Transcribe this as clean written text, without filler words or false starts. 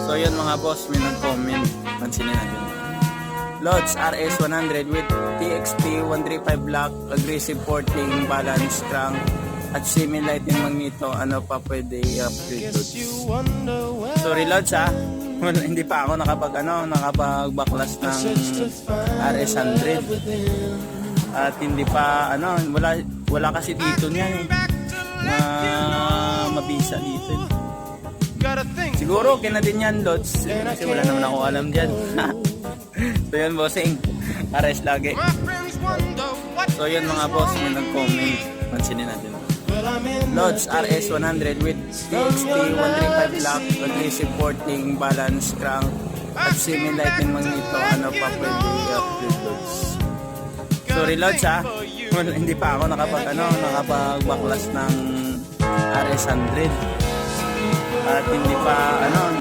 So yun mga boss, may nag-comment. Pansinin natin. Lods RS100 with TXT 135 block, aggressive porting, balance crank, at semi-lightning magneto. Ano pa pwede i-upgrade Lods? Sorry Lods ha. Hindi pa ako nakapag baklas ng RS100. At hindi pa wala kasi dito niyan na mabisa dito. Siguro kina din yan Lods kasi wala naman ako alam dyan. So yun bossing, RS lagi. So yun mga boss, may nag-comment. Pansinin natin. Lods RS100 with TXT 135 block, aggressive porting, balance crank, at semi-lightning magneto. Ano pa pwede i-upgrade Lods? Sorry Lods ha. Hindi pa ako nakapag baklas ng RS100. At hindi